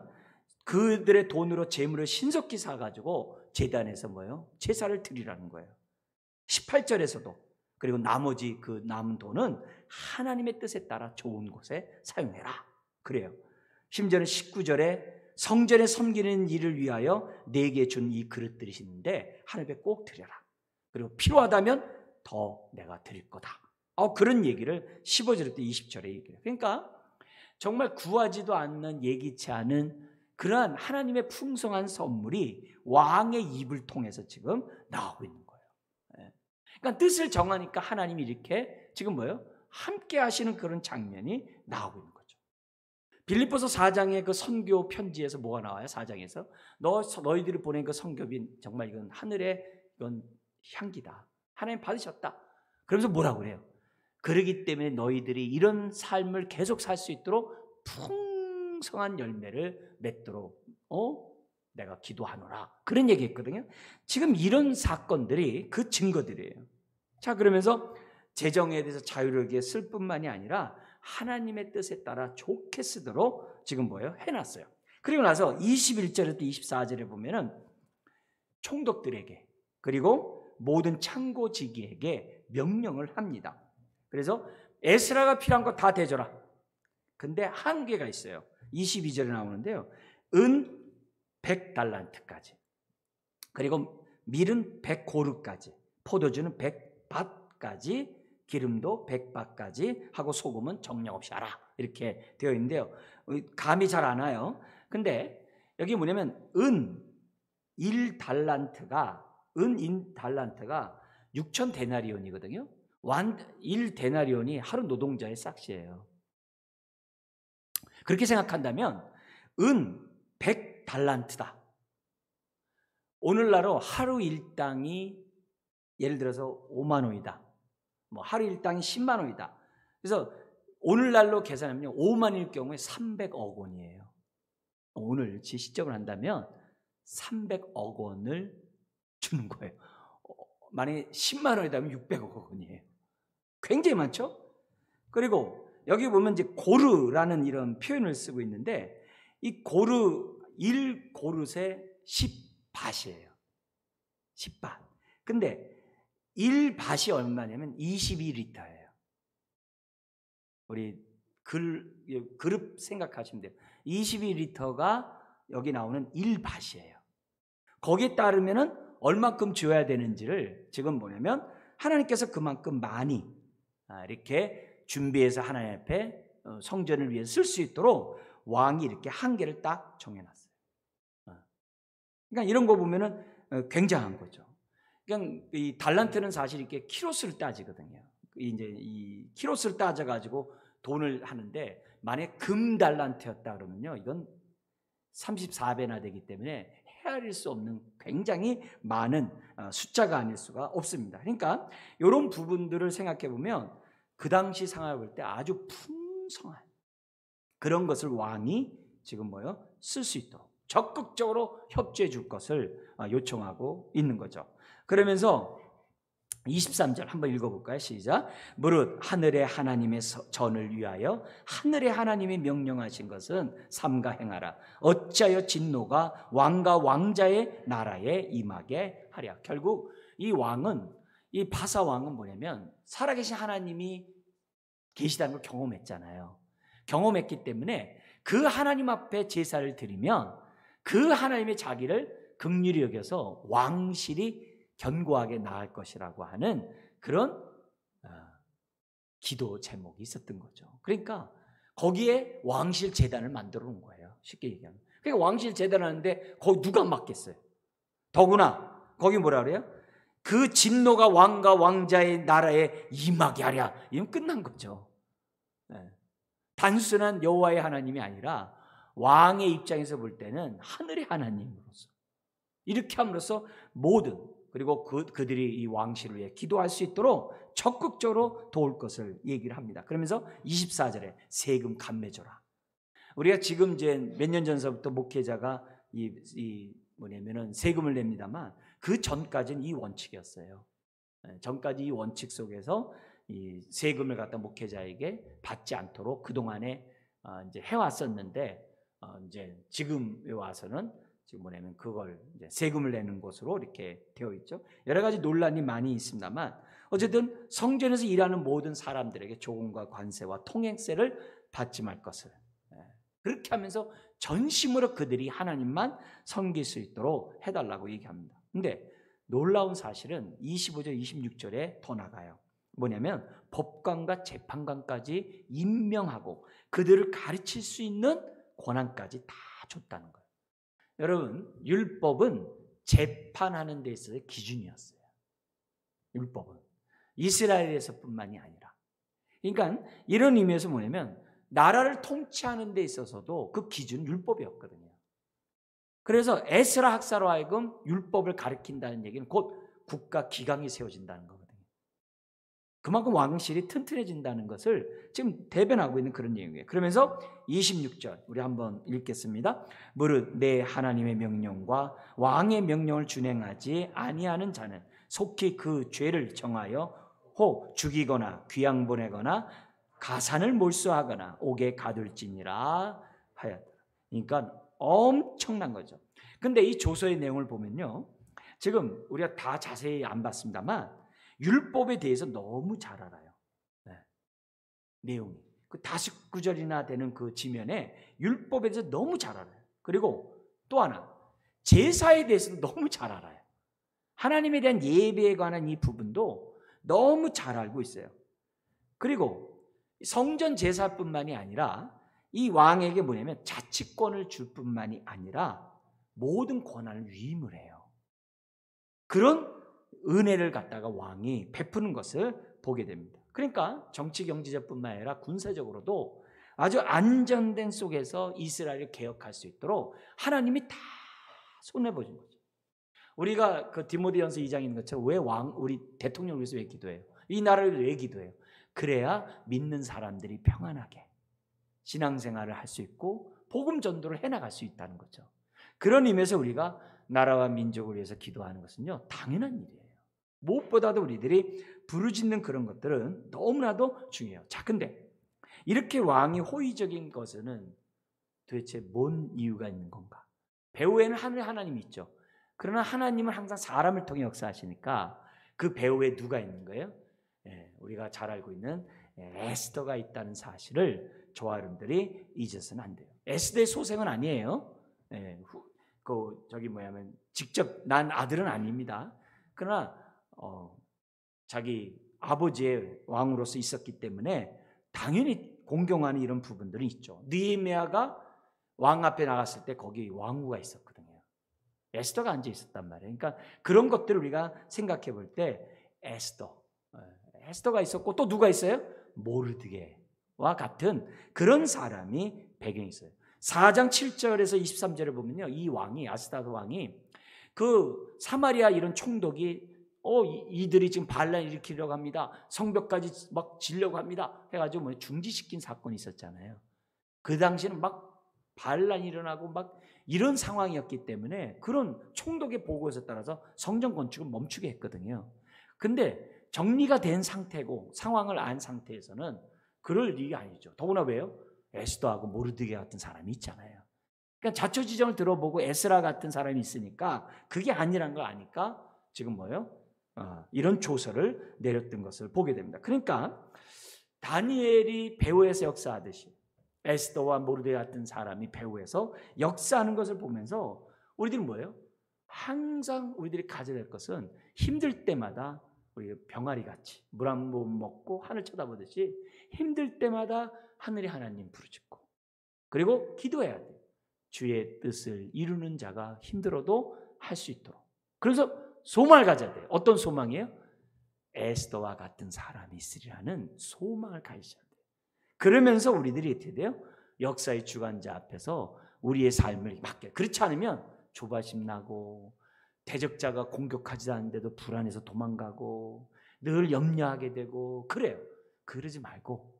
그들의 돈으로 재물을 신속히 사가지고 제단에서 뭐예요? 제사를 드리라는 거예요. 18절에서도 그리고 나머지 그 남은 돈은 하나님의 뜻에 따라 좋은 곳에 사용해라. 그래요. 심지어는 19절에 성전에 섬기는 일을 위하여 내게 준 이 그릇들이 있는데 하나님께 꼭 드려라. 그리고 필요하다면 더 내가 드릴 거다. 그런 얘기를 15절부터 20절에 얘기해요. 그러니까 정말 구하지도 않는 예기치 않은 그러한 하나님의 풍성한 선물이 왕의 입을 통해서 지금 나오고 있는 거예요. 그러니까 뜻을 정하니까 하나님이 이렇게 지금 뭐예요? 함께 하시는 그런 장면이 나오고 있는 거죠. 빌립보서 4장의 그 선교 편지에서 뭐가 나와요? 4장에서 너희들이 보낸 그 선교비 정말 이건 하늘의 이건 향기다. 하나님 받으셨다. 그러면서 뭐라고 그래요? 그러기 때문에 너희들이 이런 삶을 계속 살 수 있도록 풍성한 열매를 맺도록 내가 기도하노라. 그런 얘기했거든요. 지금 이런 사건들이 그 증거들이에요. 자, 그러면서 재정에 대해서 자유롭게 쓸 뿐만이 아니라 하나님의 뜻에 따라 좋게 쓰도록 지금 뭐예요? 해놨어요. 그리고 나서 21절부터 24절에 보면은 총독들에게 그리고 모든 창고지기에게 명령을 합니다. 그래서 에스라가 필요한 거 다 대줘라. 근데 한계가 있어요. 22절에 나오는데요. 은 100달란트까지, 그리고 밀은 100고르까지, 포도주는 100밭까지, 기름도 100밭까지 하고 소금은 정량 없이 하라. 이렇게 되어 있는데요. 감이 잘 안 와요. 근데 여기 뭐냐면 은 1달란트가 6,000데나리온이거든요. 1데나리온이 하루 노동자의 싹시예요. 그렇게 생각한다면 은 100달란트다. 오늘날로 하루 일당이 예를 들어서 5만 원이다. 하루 일당이 10만 원이다. 그래서 오늘날로 계산하면 5만일 경우에 300억 원이에요. 오늘 시점을 한다면 300억 원을 주는 거예요. 만약에 10만 원이라면 600억 원이에요. 굉장히 많죠? 그리고 여기 보면 이제 고르라는 이런 표현을 쓰고 있는데 이 고르 1고르에 10밭이에요. 10밭. 근데 1밭이 얼마냐면 22리터예요. 우리 그릇 생각하시면 돼요. 22리터가 여기 나오는 1밭이에요. 거기에 따르면은 얼마큼 줘야 되는지를 지금 뭐냐면 하나님께서 그만큼 많이 이렇게 준비해서 하나님 앞에 성전을 위해 쓸 수 있도록 왕이 이렇게 한계를 딱 정해놨어요. 그러니까 이런 거 보면은 굉장한 거죠. 그냥 이 달란트는 사실 이렇게 키로수를 따지거든요. 이제 이 키로수를 따져가지고 돈을 하는데 만약 금 달란트였다 그러면요, 이건 34배나 되기 때문에 헤아릴 수 없는 굉장히 많은 숫자가 아닐 수가 없습니다. 그러니까 이런 부분들을 생각해 보면 그 당시 상황을 볼 때 아주 풍성한 그런 것을 왕이 지금 쓸 수 있도록 적극적으로 협조해 줄 것을 요청하고 있는 거죠. 그러면서 23절 한번 읽어볼까요? 시작. 무릇 하늘의 하나님의 전을 위하여 하늘의 하나님이 명령하신 것은 삼가 행하라. 어찌하여 진노가 왕과 왕자의 나라에 임하게 하랴. 결국 이 왕은, 이 바사 왕은 뭐냐면 살아계신 하나님이 계시다는 걸 경험했잖아요. 경험했기 때문에 그 하나님 앞에 제사를 드리면 그 하나님의 자기를 긍휼히 여겨서 왕실이 견고하게 나을 것이라고 하는 그런 기도 제목이 있었던 거죠. 그러니까 거기에 왕실 제단을 만들어 놓은 거예요. 쉽게 얘기하면. 그러니까 왕실 제단을 하는데 거기 누가 맡겠어요? 더구나 거기 뭐라 그래요? 그 진노가 왕과 왕자의 나라에 임하게 하랴. 이건 끝난 거죠. 단순한 여호와의 하나님이 아니라 왕의 입장에서 볼 때는 하늘의 하나님으로서 이렇게 함으로써 모든 그리고 그들이 이 왕실을 위해 기도할 수 있도록 적극적으로 도울 것을 얘기를 합니다. 그러면서 24절에 세금 감매줘라. 우리가 지금 이제 몇 년 전서부터 목회자가 뭐냐면은 세금을 냅니다만 그 전까지는 이 원칙이었어요. 전까지 이 원칙 속에서 이 세금을 갖다 목회자에게 받지 않도록 그 동안에 이제 해왔었는데 이제 지금 와서는 지금 뭐냐면 그걸 이제 세금을 내는 것으로 이렇게 되어 있죠. 여러 가지 논란이 많이 있습니다만 어쨌든 성전에서 일하는 모든 사람들에게 조공과 관세와 통행세를 받지 말 것을 그렇게 하면서 전심으로 그들이 하나님만 섬길 수 있도록 해달라고 얘기합니다. 근데 놀라운 사실은 25절 26절에 더 나가요. 뭐냐면 법관과 재판관까지 임명하고 그들을 가르칠 수 있는 권한까지 다 줬다는 거예요. 여러분, 율법은 재판하는 데 있어서의 기준이었어요. 율법은 이스라엘에서뿐만이 아니라, 그러니까 이런 의미에서 뭐냐면 나라를 통치하는 데 있어서도 그 기준은 율법이었거든요. 그래서 에스라 학사로 하여금 율법을 가르친다는 얘기는 곧 국가 기강이 세워진다는 거거든요. 그만큼 왕실이 튼튼해진다는 것을 지금 대변하고 있는 그런 내용이에요. 그러면서 26절 우리 한번 읽겠습니다. 무릇 내 하나님의 명령과 왕의 명령을 준행하지 아니하는 자는 속히 그 죄를 정하여 혹 죽이거나 귀양 보내거나 가산을 몰수하거나 옥에 가둘지니라 하였다. 그러니까 엄청난 거죠. 근데 이 조서의 내용을 보면요, 지금 우리가 다 자세히 안 봤습니다만 율법에 대해서 너무 잘 알아요. 내용이 그 49절이나 되는 그 지면에 율법에 대해서 너무 잘 알아요. 그리고 또 하나 제사에 대해서도 너무 잘 알아요. 하나님에 대한 예배에 관한 이 부분도 너무 잘 알고 있어요. 그리고 성전 제사뿐만이 아니라 이 왕에게 뭐냐면 자치권을 줄 뿐만이 아니라 모든 권한을 위임을 해요. 그런 은혜를 갖다가 왕이 베푸는 것을 보게 됩니다. 그러니까 정치 경제적뿐만 아니라 군사적으로도 아주 안정된 속에서 이스라엘을 개혁할 수 있도록 하나님이 다 손에 보신 거죠. 우리가 그 디모데전서 2장에 있는 것처럼 왜 우리 대통령을 위해서 왜 기도해요? 이 나라를 왜 기도해요? 그래야 믿는 사람들이 평안하게 신앙생활을 할 수 있고 복음 전도를 해나갈 수 있다는 거죠. 그런 의미에서 우리가 나라와 민족을 위해서 기도하는 것은요, 당연한 일이에요. 무엇보다도 우리들이 부르짖는 그런 것들은 너무나도 중요해요. 자, 근데 이렇게 왕이 호의적인 것은 도대체 뭔 이유가 있는 건가? 배후에는 하나님이 있죠. 그러나 하나님은 항상 사람을 통해 역사하시니까 그 배후에 누가 있는 거예요? 우리가 잘 알고 있는 에스더가 있다는 사실을 저와 여러분들이 잊어서는 안 돼요. 에스더의 소생은 아니에요. 직접 난 아들은 아닙니다. 그러나 자기 아버지의 왕으로서 있었기 때문에 당연히 공경하는 이런 부분들이 있죠. 느헤미야가 왕 앞에 나갔을 때 거기 왕후가 있었거든요. 에스더가 앉아 있었단 말이에요. 그러니까 그런 것들을 우리가 생각해 볼 때 에스더가 있었고 또 누가 있어요? 모르드게와 같은 그런 사람이 배경이 있어요. 4장 7절에서 23절에 보면요, 이 왕이 아스다스 왕이 그 사마리아 이런 총독이 이들이 지금 반란 일으키려고 합니다. 성벽까지 막 지려고 합니다. 해가지고 중지시킨 사건이 있었잖아요. 그 당시는 막 반란이 일어나고 막 이런 상황이었기 때문에 그런 총독의 보고서에 따라서 성전 건축을 멈추게 했거든요. 근데 정리가 된 상태고 상황을 안 상태에서는 그럴 일이 아니죠. 더구나 왜요? 에스더하고 모르드게 같은 사람이 있잖아요. 그러니까 자초지정을 들어보고 에스라 같은 사람이 있으니까 그게 아니란 걸 아니까 지금 이런 조서를 내렸던 것을 보게 됩니다. 그러니까 다니엘이 배후에서 역사하듯이 에스더와 모르드게 같은 사람이 배후에서 역사하는 것을 보면서 우리들은 항상 우리들이 가져야 될 것은 힘들 때마다 우리 병아리 같이 물 한 모금 먹고 하늘 쳐다보듯이 힘들 때마다 하늘의 하나님 부르짖고 그리고 기도해야 돼요. 주의 뜻을 이루는 자가 힘들어도 할 수 있도록. 그래서 소망을 가져야 돼요. 어떤 소망이에요? 에스더와 같은 사람이 있으리라는 소망을 가지셔야 돼요. 그러면서 우리들이 어떻게 돼요? 역사의 주관자 앞에서 우리의 삶을 맡겨요. 그렇지 않으면 조바심 나고 대적자가 공격하지 않는데도 불안해서 도망가고 늘 염려하게 되고 그래요. 그러지 말고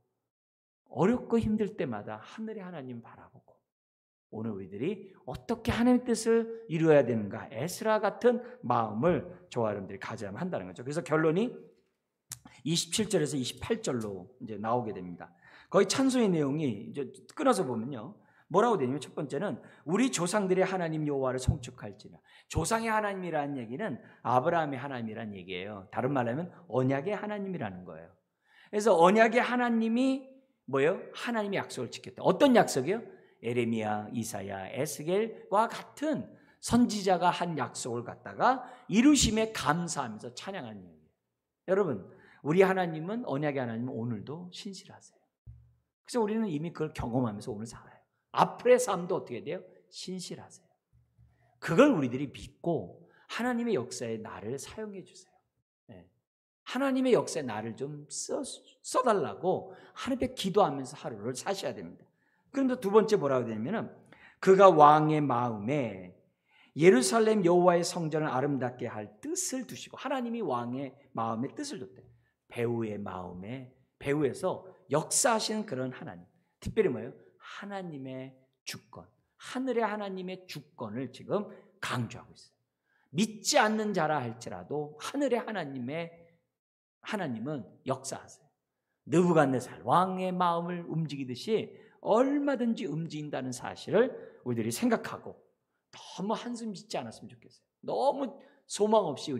어렵고 힘들 때마다 하늘의 하나님 바라보고 오늘 우리들이 어떻게 하나님의 뜻을 이루어야 되는가, 에스라 같은 마음을 저와 여러분들이 가져야 한다는 거죠. 그래서 결론이 27절에서 28절로 이제 나오게 됩니다. 거의 찬송의 내용이 이제 끊어서 보면요, 뭐라고 되냐면 첫 번째는 우리 조상들의 하나님 여호와를 송축할지라. 조상의 하나님이라는 얘기는 아브라함의 하나님이라는 얘기예요. 다른 말로 하면 언약의 하나님이라는 거예요. 그래서 언약의 하나님이 뭐예요? 하나님의 약속을 지켰다. 어떤 약속이요? 에레미야, 이사야, 에스겔과 같은 선지자가 한 약속을 갖다가 이루심에 감사하면서 찬양하는 얘기예요. 여러분, 우리 하나님은, 언약의 하나님은 오늘도 신실하세요. 그래서 우리는 이미 그걸 경험하면서 오늘 살아요. 앞으로의 삶도 어떻게 돼요? 신실하세요. 그걸 우리들이 믿고 하나님의 역사에 나를 사용해 주세요. 하나님의 역사에 나를 좀 써달라고 하나님께 기도하면서 하루를 사셔야 됩니다. 그런데 두 번째 뭐라고 되냐면 그가 왕의 마음에 예루살렘 여호와의 성전을 아름답게 할 뜻을 두시고, 하나님이 왕의 마음에 뜻을 뒀대요. 배후의 마음에, 배후에서 역사하시는 그런 하나님, 특별히 뭐예요? 하나님의 주권, 하늘의 하나님의 주권을 지금 강조하고 있어요. 믿지 않는 자라 할지라도 하늘의 하나님은 역사하세요. 느부갓네살 왕의 마음을 움직이듯이 얼마든지 움직인다는 사실을 우리들이 생각하고 너무 한숨 짓지 않았으면 좋겠어요. 너무 소망 없이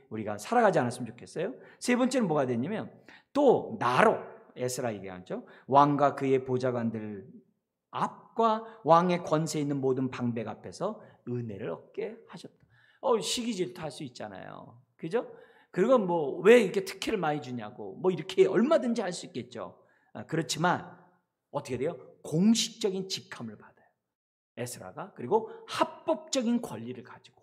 우리가 살아가지 않았으면 좋겠어요. 세 번째는 뭐가 되냐면 또 나로, 에스라 얘기하죠. 왕과 그의 보좌관들 앞과 왕의 권세 있는 모든 방백 앞에서 은혜를 얻게 하셨다. 시기 질투할 수 있잖아요. 그죠? 그리고 왜 이렇게 특혜를 많이 주냐고 이렇게 얼마든지 할 수 있겠죠. 그렇지만 어떻게 돼요? 공식적인 직함을 받아요. 에스라가. 그리고 합법적인 권리를 가지고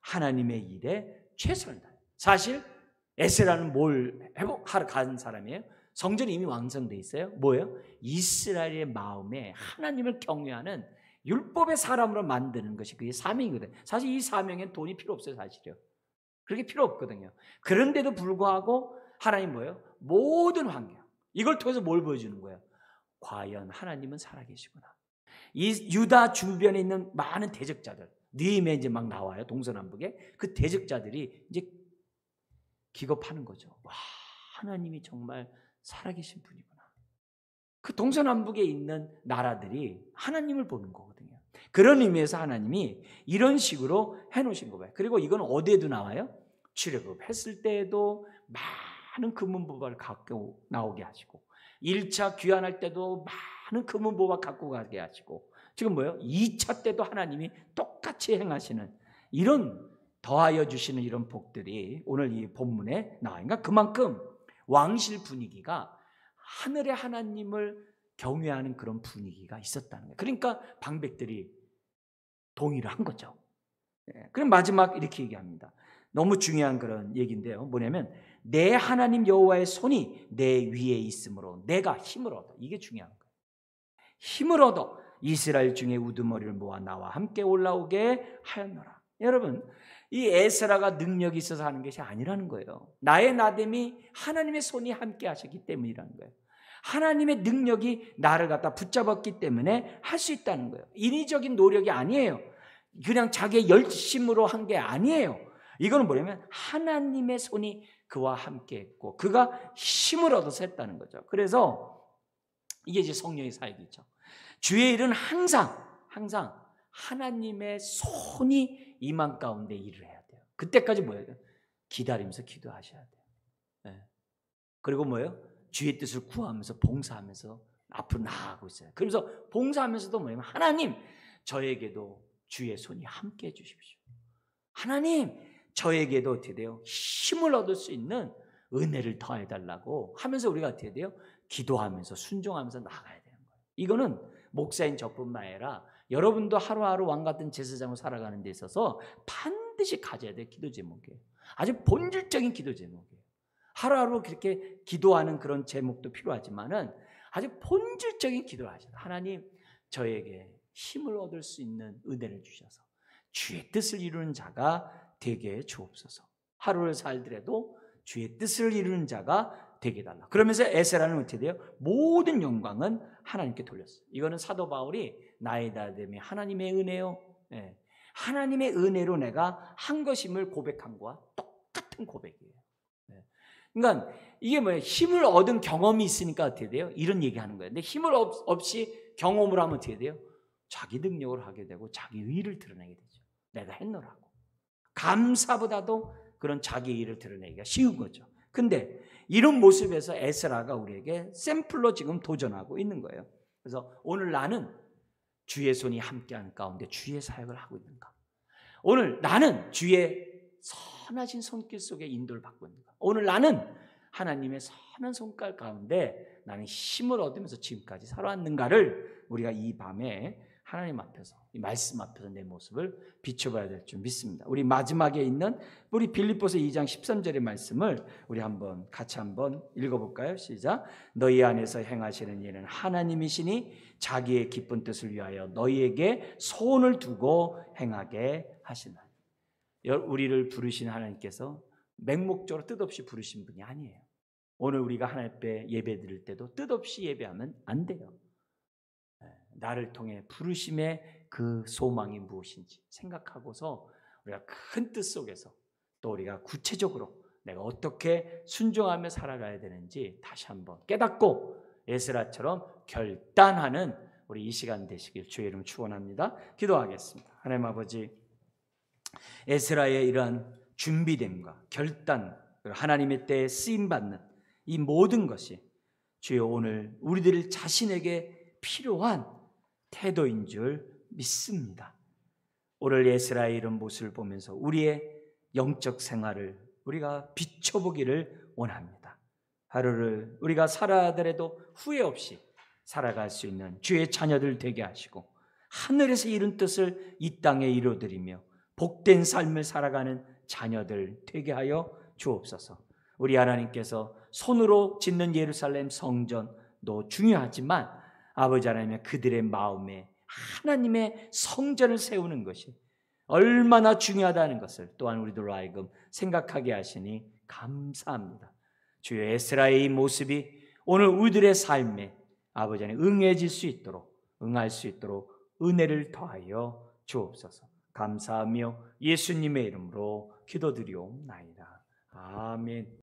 하나님의 일에 최선을 다해요. 사실 에스라는 뭘 회복하러 간 사람이에요? 성전이 이미 완성돼 있어요. 뭐예요? 이스라엘의 마음에 하나님을 경외하는 율법의 사람으로 만드는 것이 그게 사명이거든요. 사실 이 사명엔 돈이 필요 없어요. 사실요. 그렇게 필요 없거든요. 그런데도 불구하고 하나님 뭐예요? 모든 환경, 이걸 통해서 뭘 보여주는 거예요? 과연 하나님은 살아계시구나. 이 유다 주변에 있는 많은 대적자들, 느헤미야 이제 막 나와요. 동서남북에 그 대적자들이 이제 기겁하는 거죠. 와, 하나님이 정말 살아계신 분이구나. 그 동서남북에 있는 나라들이 하나님을 보는 거거든요. 그런 의미에서 하나님이 이런 식으로 해놓으신 거예요. 그리고 이건 어디에도 나와요? 출애굽했을 때에도 많은 금은보화를 갖고 나오게 하시고, 1차 귀환할 때도 많은 금은보화 갖고 가게 하시고, 지금 뭐예요? 2차 때도 하나님이 똑같이 행하시는 이런 더하여 주시는 이런 복들이 오늘 이 본문에 나와요. 그만큼 왕실 분위기가 하늘의 하나님을 경외하는 그런 분위기가 있었다는 거예요. 그러니까 방백들이 동의를 한 거죠. 그럼 마지막 이렇게 얘기합니다. 너무 중요한 그런 얘기인데요. 뭐냐면 내 하나님 여호와의 손이 내 위에 있으므로 내가 힘을 얻어. 이게 중요한 거예요. 힘을 얻어 이스라엘 중에 우두머리를 모아 나와 함께 올라오게 하였노라. 여러분, 이 에스라가 능력이 있어서 하는 것이 아니라는 거예요. 나의 나됨이 하나님의 손이 함께 하셨기 때문이라는 거예요. 하나님의 능력이 나를 갖다 붙잡았기 때문에 할 수 있다는 거예요. 인위적인 노력이 아니에요. 그냥 자기의 열심으로 한 게 아니에요. 이거는 뭐냐면 하나님의 손이 그와 함께 했고 그가 힘을 얻어서 했다는 거죠. 그래서 이게 이제 성령의 사역이죠. 주의 일은 항상 하나님의 손이 임한 가운데 일을 해야 돼요. 그때까지 뭐예요? 기다리면서 기도하셔야 돼요. 네. 그리고 뭐예요? 주의 뜻을 구하면서 봉사하면서 앞으로 나아가고 있어요. 그러면서 봉사하면서도 뭐냐면 하나님, 저에게도 주의 손이 함께 해주십시오. 하나님, 저에게도 어떻게 돼요? 힘을 얻을 수 있는 은혜를 더해달라고 하면서 우리가 어떻게 돼요? 기도하면서 순종하면서 나가야 되는 거예요. 이거는 목사인 저뿐만 아니라 여러분도 하루하루 왕같은 제사장으로 살아가는 데 있어서 반드시 가져야 될 기도 제목이에요. 아주 본질적인 기도 제목이에요. 하루하루 그렇게 기도하는 그런 제목도 필요하지만은 아주 본질적인 기도를 하셔요. 하나님, 저에게 힘을 얻을 수 있는 은혜를 주셔서 주의 뜻을 이루는 자가 되게 주옵소서. 하루를 살더라도 주의 뜻을 이루는 자가 되게 달라. 그러면서 에스라는 어떻게 돼요? 모든 영광은 하나님께 돌렸어요. 이거는 사도 바울이 나의 나됨이 하나님의 은혜요. 네. 하나님의 은혜로 내가 한 것임을 고백한 거와 똑같은 고백이에요. 네. 그러니까 이게 뭐예요? 힘을 얻은 경험이 있으니까 어떻게 돼요? 이런 얘기하는 거예요. 근데 힘을 없이 경험을 하면 어떻게 돼요? 자기 능력을 하게 되고 자기 의의를 드러내게 되죠. 내가 했노라고. 감사보다도 그런 자기 일을 드러내기가 쉬운 거죠. 근데 이런 모습에서 에스라가 우리에게 샘플로 지금 도전하고 있는 거예요. 그래서 오늘 나는 주의 손이 함께하는 가운데 주의 사역을 하고 있는가? 오늘 나는 주의 선하신 손길 속에 인도를 받고 있는가? 오늘 나는 하나님의 선한 손길 가운데 나는 힘을 얻으면서 지금까지 살아왔는가를 우리가 이 밤에 하나님 앞에서, 이 말씀 앞에서 내 모습을 비춰봐야 될 줄 믿습니다. 우리 마지막에 있는 우리 빌립보서 2장 13절의 말씀을 우리 같이 한번 읽어볼까요? 시작. 너희 안에서 행하시는 일은 하나님이시니 자기의 기쁜 뜻을 위하여 너희에게 소원을 두고 행하게 하시나. 우리를 부르신 하나님께서 맹목적으로 뜻없이 부르신 분이 아니에요. 오늘 우리가 하나님 앞에 예배 드릴 때도 뜻없이 예배하면 안 돼요. 나를 통해 부르심의 그 소망이 무엇인지 생각하고서 우리가 큰 뜻 속에서 또 우리가 구체적으로 내가 어떻게 순종하며 살아가야 되는지 다시 한번 깨닫고 에스라처럼 결단하는 우리 이 시간 되시길 주의 이름 축원합니다. 기도하겠습니다. 하나님 아버지, 에스라의 이러한 준비됨과 결단, 하나님의 때에 쓰임받는 이 모든 것이 주여 오늘 우리들 자신에게 필요한 태도인 줄 믿습니다. 오늘 에스라의 이런 모습을 보면서 우리의 영적 생활을 우리가 비춰보기를 원합니다. 하루를 우리가 살아가더라도 후회 없이 살아갈 수 있는 주의 자녀들 되게 하시고 하늘에서 이룬 뜻을 이 땅에 이루어드리며 복된 삶을 살아가는 자녀들 되게 하여 주옵소서. 우리 하나님께서 손으로 짓는 예루살렘 성전도 중요하지만 아버지 하나님의 그들의 마음에 하나님의 성전을 세우는 것이 얼마나 중요하다는 것을 또한 우리들로 하여금 생각하게 하시니 감사합니다. 주여, 에스라의 이 모습이 오늘 우리들의 삶에 아버지 하나님 응해질 수 있도록, 응할 수 있도록 은혜를 더하여 주옵소서. 감사하며 예수님의 이름으로 기도드리옵나이다. 아멘.